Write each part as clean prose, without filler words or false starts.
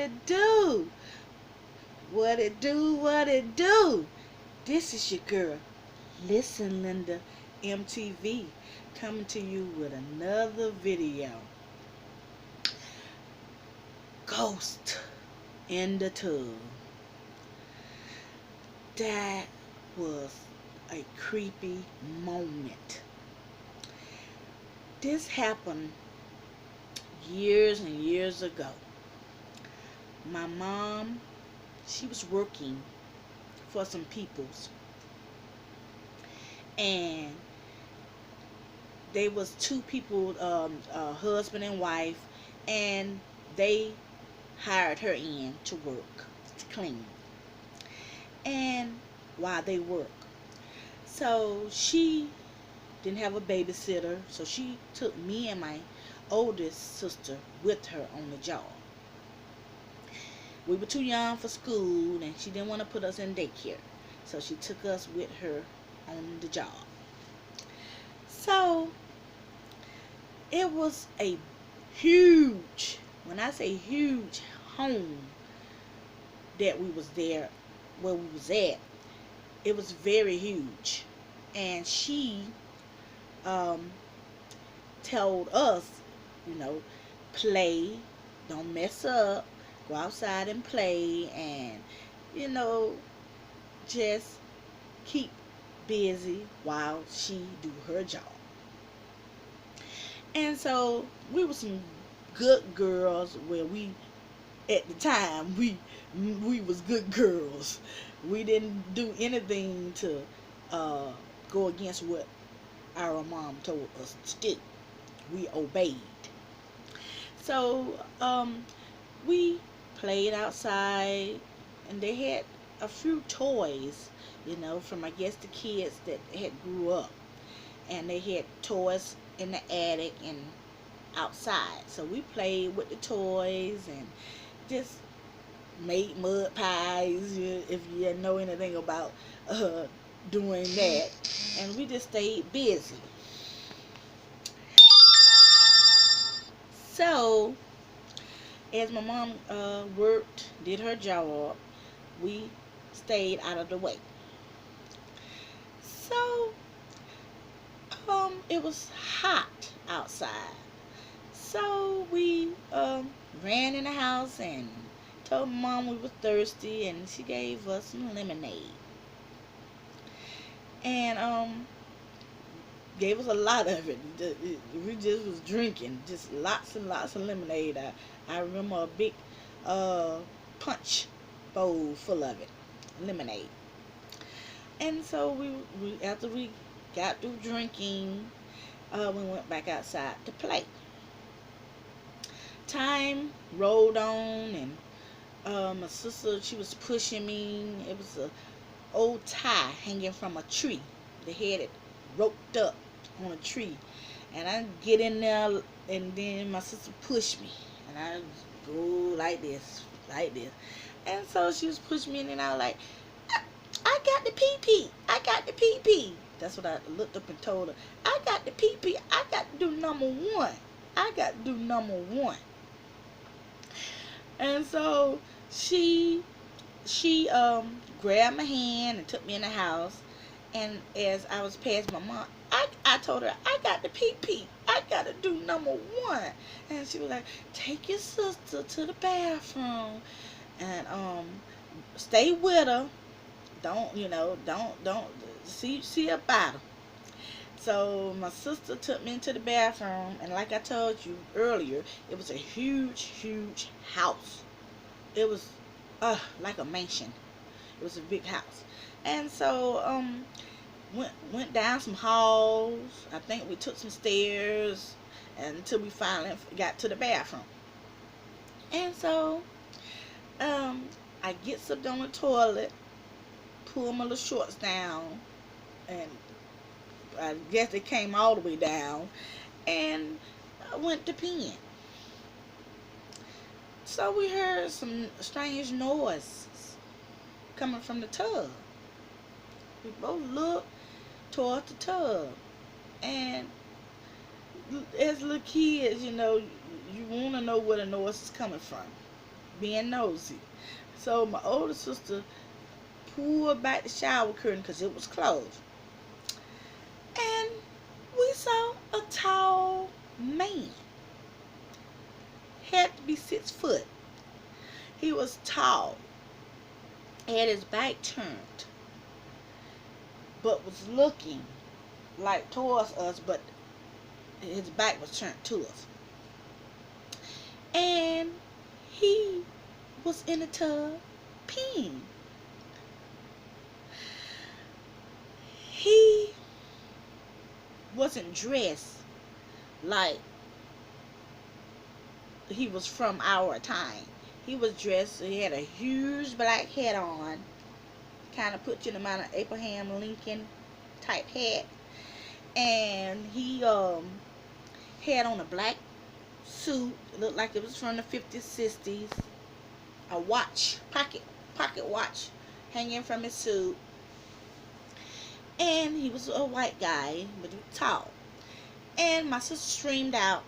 it do? What it do? What it do? This is your girl, Listen Linda MTV, coming to you with another video. Ghost in the tub. That was a creepy moment. This happened years and years ago. My mom, she was working for some peoples, and they was two people, husband and wife, and they hired her in to work, to clean, and while they work, so she didn't have a babysitter, so she took me and my oldest sister with her on the job. We were too young for school, and she didn't want to put us in daycare, so she took us with her on the job. So it was a huge, when I say huge, home that we was there, where we was at. It was very huge, and she told us, play, don't mess up, go outside and play, and just keep busy while she do her job. And so we were some good girls, where we, at the time, we was good girls. We didn't do anything to go against what our mom told us to do. We obeyed. So we played outside, and they had a few toys, from, I guess, the kids that had grew up, and they had toys in the attic and outside. So we played with the toys and just made mud pies, if you know anything about doing that, and we just stayed busy. So as my mom worked, did her job, we stayed out of the way. So it was hot outside, so we ran in the house and told mom we were thirsty, and she gave us some lemonade, and gave us a lot of it. We just was drinking just lots and lots of lemonade. I remember a big punch bowl full of it, lemonade. And so we after we got through drinking, we went back outside to play. Time rolled on, and my sister, she was pushing me. It was a old tie hanging from a tree. They had it roped up on a tree, and I get in there, and then my sister pushed me, and I go like this, and so she was pushing me, and then I was like, I got the pee-pee, I got the pee-pee. That's what I looked up and told her. I got the pee-pee, I got to do number one. I got to do number one. And so she grabbed my hand and took me in the house. And as I was past my mom, I told her, I got the pee-pee, I got to do number one. And she was like, take your sister to the bathroom and stay with her. Don't see about her. So my sister took me into the bathroom, and like I told you earlier, it was a huge house. It was like a mansion. It was a big house. And so went down some halls. I think we took some stairs until we finally got to the bathroom. And so I get up on the toilet, pull my little shorts down, and I guess it came all the way down, and I went to peeing. So we heard some strange noises coming from the tub. We both looked toward the tub, and as little kids, you want to know where the noise is coming from. being nosy. So my older sister pulled back the shower curtain because it was closed. And we saw a tall man. Had to be 6 foot. He was tall, had his back turned, but was looking like towards us, but his back was turned to us. And he was in the tub peeing. He wasn't dressed like he was from our time. He was dressed, he had a huge black hat on, kind of put you in the mind of Abraham Lincoln type hat. And he had on a black suit, it looked like it was from the 50s, 60s, a watch, pocket watch hanging from his suit. And he was a white guy, but he was tall. And my sister streamed out,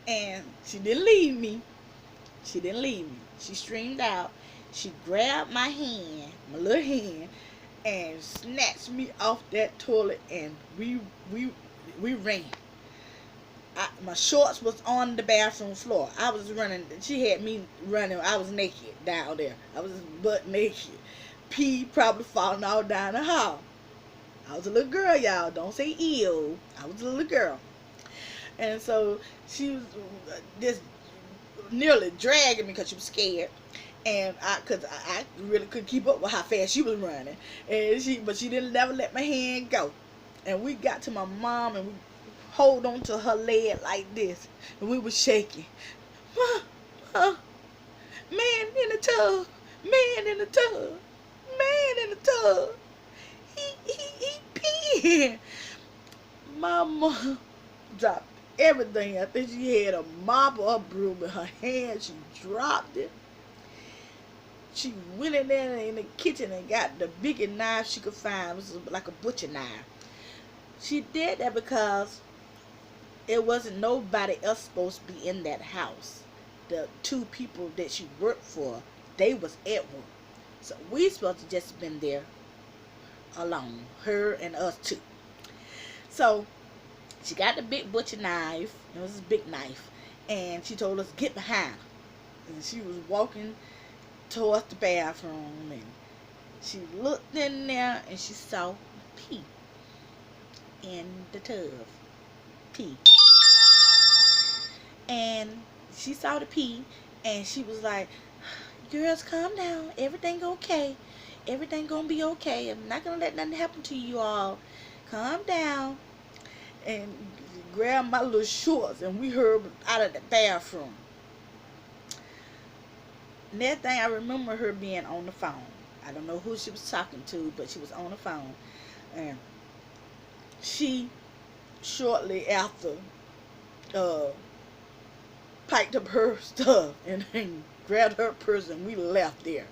and she didn't leave me. She streamed out. She grabbed my hand, my little hand, and snatched me off that toilet, and we ran. My shorts was on the bathroom floor. I was running. She had me running. I was naked down there. I was butt naked. Pee probably falling all down the hall. I was a little girl, y'all. Don't say ew. I was a little girl. And so she was just nearly dragging me because she was scared. And cause I really couldn't keep up with how fast she was running. But she didn't never let my hand go. And we got to my mom, and we hold on to her leg like this, and we were shaking. Man in the tub, man in the tub, man in the tub. He peeing. Mama dropped everything. I think she had a mop or a broom in her hand. She dropped it. She went in there in the kitchen and got the biggest knife she could find. It was like a butcher knife. She did that because it wasn't nobody else supposed to be in that house. The 2 people that she worked for, they was at work. So we supposed to just been there alone, her and us 2. So she got the big butcher knife. It was a big knife, and she told us get behind her. And she was walking towards the bathroom, and she looked in there, and she saw pee in the tub. Pee. And she saw the pee, and she was like, girls, calm down. Everything okay. Everything gonna be okay. I'm not gonna let nothing happen to you all. Calm down. And grabbed my little shorts, and we hurried out of the bathroom. Next thing I remember her being on the phone. I don't know who she was talking to, but she was on the phone. And she, shortly after, packed up her stuff and grabbed her purse, and we left there.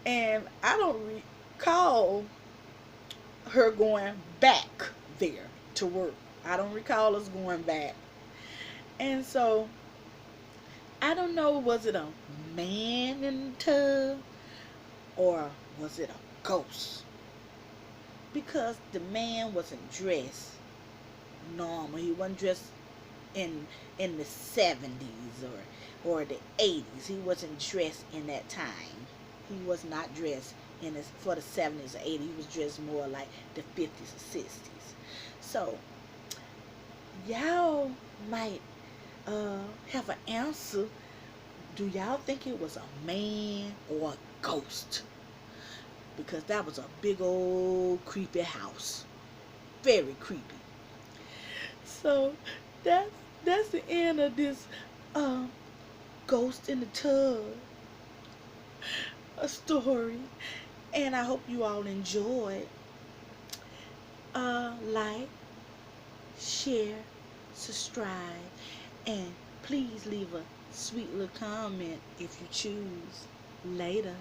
And I don't recall her going back there to work. I don't recall us going back. And so I don't know, was it a man in the tub or was it a ghost? Because the man wasn't dressed normal. He wasn't dressed in the 70s or the 80s. He wasn't dressed in that time. He was not dressed for the 70s or 80s. He was dressed more like the 50s or 60s. So y'all might have an answer. Do y'all think it was a man or a ghost? Because that was a big old creepy house. Very creepy. So that's the end of this ghost in the tub a story. And I hope you all enjoyed. Like, share, subscribe, and please leave a sweet little comment if you choose. Later.